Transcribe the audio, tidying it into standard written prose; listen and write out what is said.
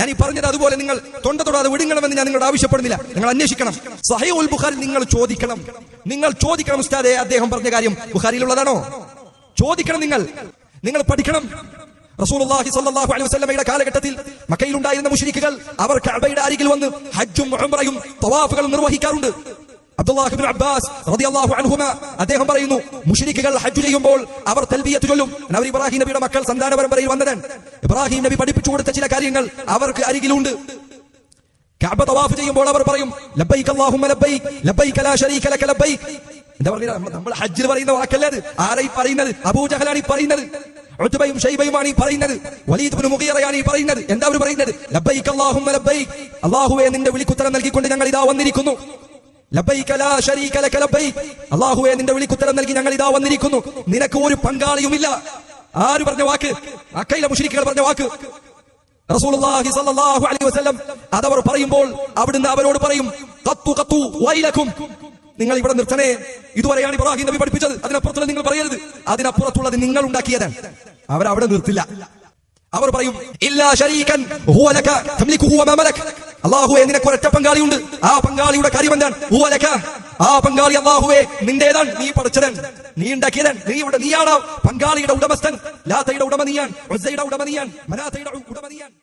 ഞാൻ ഈ പറഞ്ഞത് അതുപോലെ നിങ്ങൾ തൊണ്ട തൊടാതെ വിടുങ്ങണമെന്ന് ഞാൻ നിങ്ങളോട് ആവശ്യപ്പെടുന്നില്ല. നിങ്ങൾ അന്വേഷിക്കണം. സഹീഹുൽ ബുഖാരി നിങ്ങൾ ചോദിക്കണം ഉസ്താദേ, അദ്ദേഹം പറഞ്ഞ കാര്യം ബുഖാരിയിലുള്ളതാണോ? ചോദിക്കണം. നിങ്ങൾ പഠിക്കണം. റസൂലുള്ളാഹി സ്വല്ലല്ലാഹു അലൈഹി വസല്ലമയുടെ കാലഘട്ടത്തിൽ മക്കയിൽ ഉണ്ടായിരുന്ന മുശ്രിക്കുകൾ അവർ കഅബയുടെ അരികിൽ വന്ന് ഹജ്ജും ഉംറയും തവാഫുകളും നിർവഹിക്കാറുണ്ട്. അബ്ദുല്ലാഹ് ഇബ്നു അബ്ബാസ് റളിയല്ലാഹു അൻഹുമാ അദ്ദേഹം പറയുന്നു, മുശ്രിക്കുകൾ ഹജ്ജ് ചെയ്യുമ്പോൾ അവർ തൽബിയത്ത് ചൊല്ലും. അവർ ഇബ്രാഹിം നബിയുടെ മക്കൾ സന്താന പരമ്പരയിൽ വന്നതാണ്. ഇബ്രാഹിം നബി പഠിപ്പിച്ചു കൊടുത്ത ചില കാര്യങ്ങൾ അവർക്ക് അരികിലുണ്ട്. കഅബ തവാഫ് ചെയ്യുമ്പോൾ അവർ പറയും, ലബ്ബൈക അല്ലാഹുമ്മ ലബ്ബൈക ലബ്ബൈക ലാ ശരീക ലക ലബ്ബൈക. എന്താ പറയുക? നമ്മൾ ഹജ്ജിൽ പറയുന്ന വാക്കല്ലേ അത്? ആരായി പറയുന്നത്? അബൂജഹലാണ് ഈ പറയുന്നത്, ഉത്ബയും ഷൈബയുമാണ് ഈ പറയുന്നത്, വലീദ് ഇബ്നു മുഗീറയാണ് ഈ പറയുന്നത്. എന്താ അവർ പറയുന്നത്? ലബ്ബൈക അല്ലാഹുമ്മ ലബ്ബൈക, അല്ലാഹുവേ നിന്റെ വിളിക്കുത്തരം നൽകിക്കൊണ്ട് ഞങ്ങൾ ഇതാ വന്നിരിക്കുന്നു. ലബ്ബൈക ലാ ശരീക ലക ലബ്ബൈക, അല്ലാഹുവേ നിന്റെ വിളിക്കുത്തരം നൽകി ഞങ്ങൾ ഇതാ വന്നിരിക്കുന്നു. നിനക്ക് ഒരു പങ്കാളിയുമില്ല. ആര് പറഞ്ഞ വാക്ക്? മക്കയിലെ മുശ്രിക്കുകൾ പറഞ്ഞ വാക്ക്. റസൂലുള്ളാഹി സ്വല്ലല്ലാഹു അലൈഹി വസല്ലം അതവർ പറയുമ്പോൾ അവിടുന്ന് അവരോട് പറയും, ഖത്തു വൈലക്കും, നിങ്ങൾ ഇവിടെ നിർത്തണേ. ഇതുവരെയാണ് ഇബ്രാഹിം നബി പഠിപ്പിച്ചത്. അതിനപ്പുറത്തുള്ള നിങ്ങൾ പറയരുത്. അതിനപ്പുറത്തുള്ളത് നിങ്ങൾ ഉണ്ടാക്കിയതാണ്. അവരവിടെ നിർത്തില്ല. അവർ പറയും, ഇല്ലാ ശരീകൻ ഹുവ ലക തംലികുഹു വമാ മലക, അല്ലാഹുവേ നിനക്ക് ഒരൊറ്റ പങ്കാളിയുണ്ട്. ആ പങ്കാളിയുടെ കാര്യം എന്താണ്? ഹുവ ലക, ആ പങ്കാളി അല്ലാഹുവേ നിന്റേതാണ്, നീ പഠിച്ചതാണ്, നീ ഉണ്ടാക്കിയതാണ്, നീയാണ് പങ്കാളിയുടെ ഉടമസ്ഥൻ. ലാത്തയുടെ ഉടമ നീയാണ്, ഉസ്സയുടെ ഉടമ നീയാണ്, മനാത്തയുടെ ഉടമ നീയാണ്.